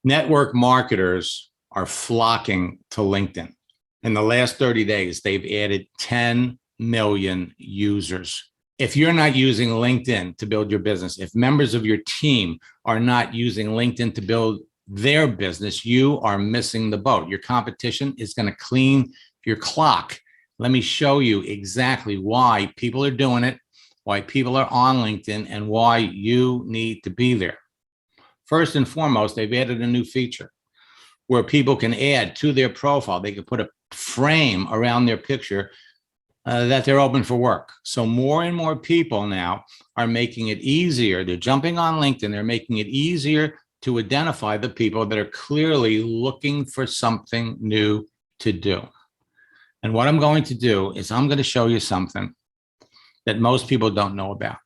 Network marketers are flocking to LinkedIn. In the last 30 days, they've added 10 million users. If you're not using LinkedIn to build your business, if members of your team are not using LinkedIn to build their business, you are missing the boat. Your competition is going to clean your clock. Let me show you exactly why people are doing it, why people are on LinkedIn, and why you need to be there. First and foremost, they've added a new feature where people can add to their profile. They can put a frame around their picture that they're open for work. So more and more people now are making it easier. They're jumping on LinkedIn. They're making it easier to identify the people that are clearly looking for something new to do. And what I'm going to do is I'm going to show you something that most people don't know about.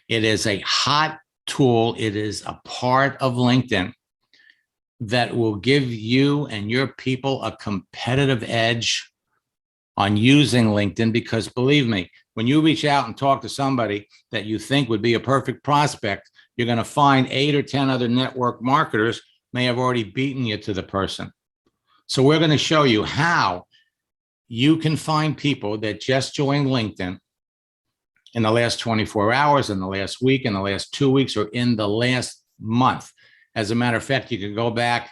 It is a hot tool. It is a part of LinkedIn that will give you and your people a competitive edge on using LinkedIn, because believe me, when you reach out and talk to somebody that you think would be a perfect prospect, you're going to find 8 or 10 other network marketers may have already beaten you to the person. So we're going to show you how you can find people that just joined LinkedIn in the last 24 hours, in the last week, in the last 2 weeks, or in the last month. As a matter of fact, you can go back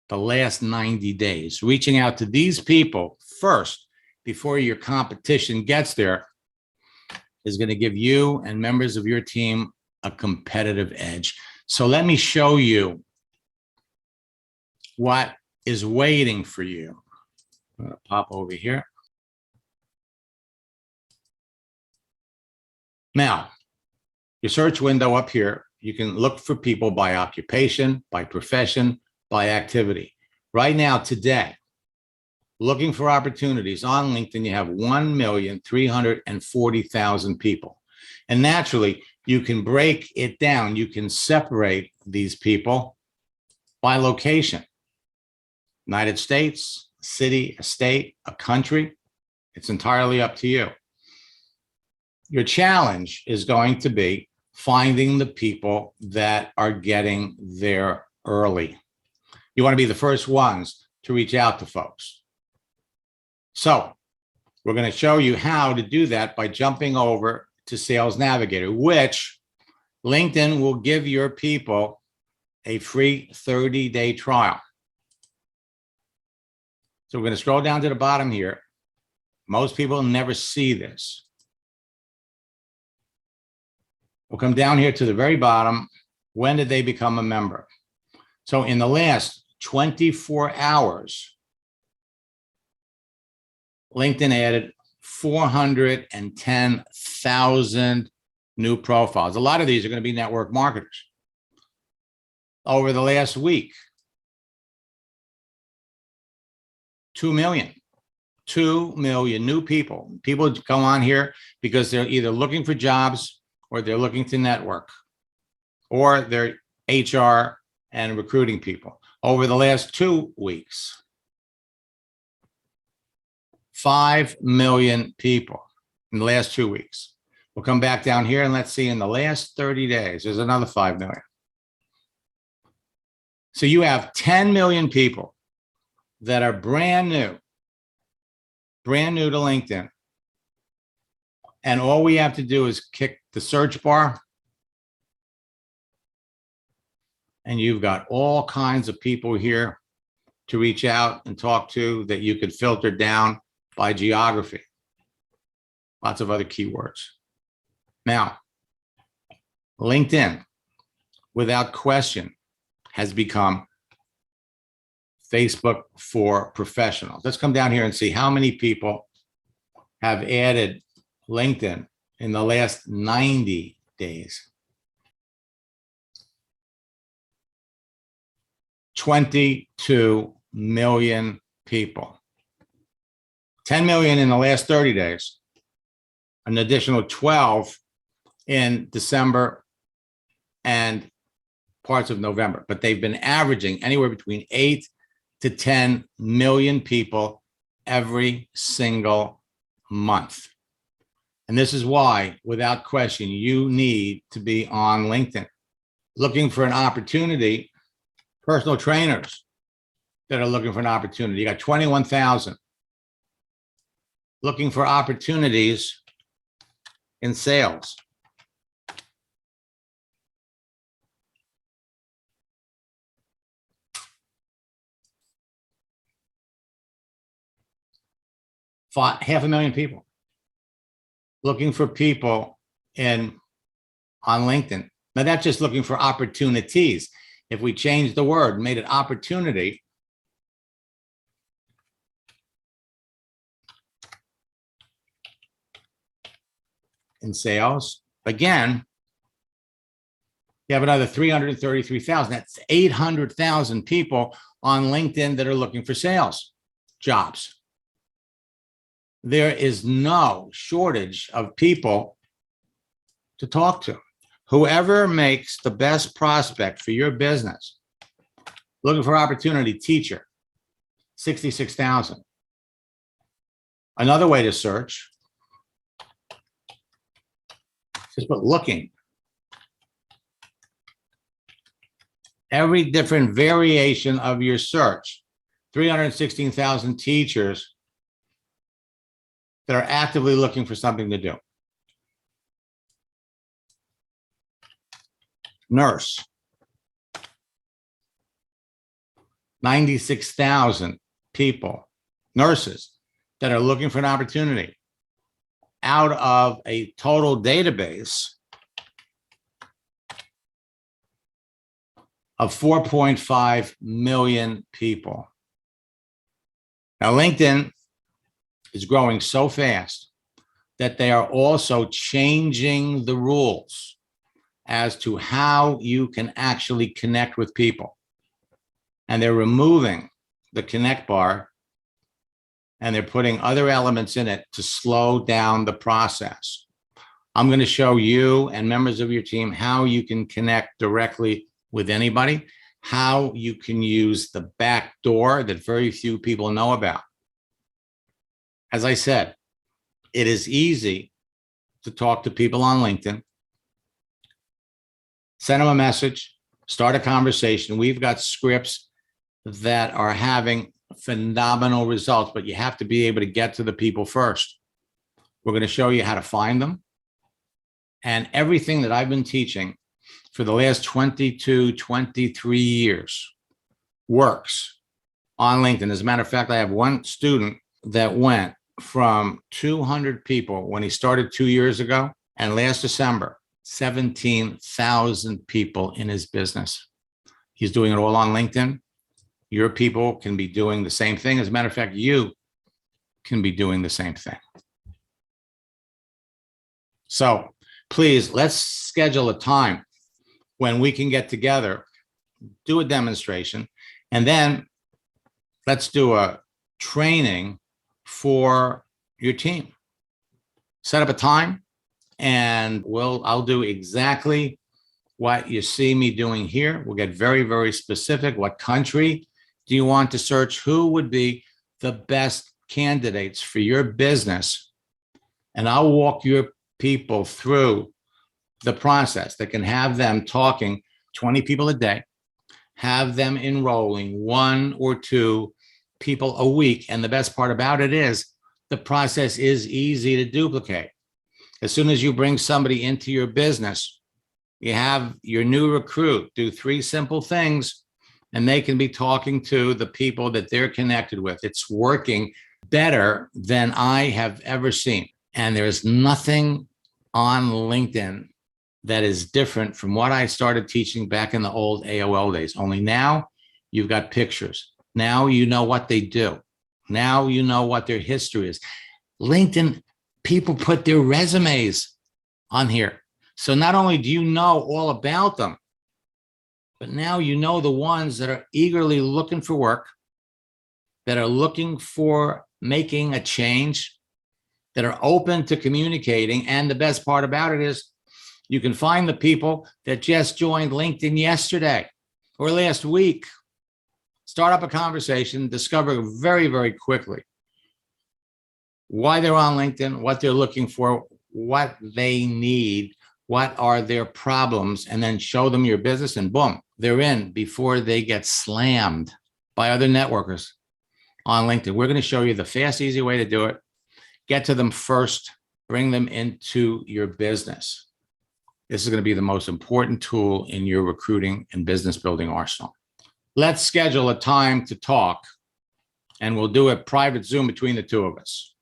the last 90 days, reaching out to these people first before your competition gets there is going to give you and members of your team a competitive edge. So let me show you what is waiting for you. I'm going to pop over here. Now, your search window up here, you can look for people by occupation, by profession, by activity. Right now, today, looking for opportunities on LinkedIn, you have 1,340,000 people. And naturally, you can break it down. You can separate these people by location. United States, city, a state, a country. It's entirely up to you. Your challenge is going to be finding the people that are getting there early. You want to be the first ones to reach out to folks. So we're going to show you how to do that by jumping over to Sales Navigator, which LinkedIn will give your people a free 30-day trial. So we're going to scroll down to the bottom here. Most people never see this. We'll come down here to the very bottom. When did they become a member? So in the last 24 hours, LinkedIn added 410,000 new profiles. A lot of these are going to be network marketers. Over the last week, 2 million new people. People come on here because they're either looking for jobs or they're looking to network, or they're HR and recruiting people. Over the last 2 weeks, 5 million people in the last 2 weeks. We'll come back down here and let's see in the last 30 days, there's another 5 million. So you have 10 million people that are brand new to LinkedIn. And all we have to do is kick the search bar. And you've got all kinds of people here to reach out and talk to that you could filter down by geography. Lots of other keywords. Now, LinkedIn, without question, has become Facebook for professionals. Let's come down here and see how many people have added LinkedIn in the last 90 days. 22 million people. 10 million in the last 30 days. An additional 12 in December and parts of November. But they've been averaging anywhere between 8 to 10 million people every single month. And this is why, without question, you need to be on LinkedIn. Looking for an opportunity Personal trainers that are looking for an opportunity. You got 21,000 looking for opportunities in sales. Half a million people looking for people on LinkedIn. Now that's just looking for opportunities. If we changed the word, made it opportunity, in sales, again, you have another 333,000. That's 800,000 people on LinkedIn that are looking for sales jobs. There is no shortage of people to talk to. Whoever makes the best prospect for your business, looking for opportunity, teacher, 66,000. Another way to search, just put looking. Every different variation of your search, 316,000 teachers that are actively looking for something to do. Nurse, 96,000 people, nurses that are looking for an opportunity out of a total database of 4.5 million people. Now, LinkedIn is growing so fast that they are also changing the rules as to how you can actually connect with people. And they're removing the connect bar and they're putting other elements in it to slow down the process. I'm going to show you and members of your team how you can connect directly with anybody, how you can use the back door that very few people know about. As I said, it is easy to talk to people on LinkedIn, send them a message, start a conversation. We've got scripts that are having phenomenal results, but you have to be able to get to the people first. We're going to show you how to find them. And everything that I've been teaching for the last 22, 23 years works on LinkedIn. As a matter of fact, I have one student that went from 200 people when he started 2 years ago, and last December, 17,000 people in his business. He's doing it all on LinkedIn. Your people can be doing the same thing. As a matter of fact, you can be doing the same thing. So please, let's schedule a time when we can get together, do a demonstration, and then let's do a training for your team. Set up a time and I'll do exactly what you see me doing here. We'll get very, very specific. What country do you want to search? Who would be the best candidates for your business? And I'll walk your people through the process that can have them talking 20 people a day, have them enrolling 1 or 2 people a week. And the best part about it is the process is easy to duplicate. As soon as you bring somebody into your business, you have your new recruit do 3 simple things, and they can be talking to the people that they're connected with. It's working better than I have ever seen. And there's nothing on LinkedIn that is different from what I started teaching back in the old AOL days. Only now you've got pictures. Now you know what they do. Now you know what their history is. LinkedIn, people put their resumes on here. So not only do you know all about them, but now you know the ones that are eagerly looking for work, that are looking for making a change, that are open to communicating. And the best part about it is you can find the people that just joined LinkedIn yesterday or last week. Start up a conversation, discover very, very quickly why they're on LinkedIn, what they're looking for, what they need, what are their problems, and then show them your business, and boom, they're in before they get slammed by other networkers on LinkedIn. We're going to show you the fast, easy way to do it. Get to them first, bring them into your business. This is going to be the most important tool in your recruiting and business building arsenal. Let's schedule a time to talk, and we'll do a private Zoom between the two of us.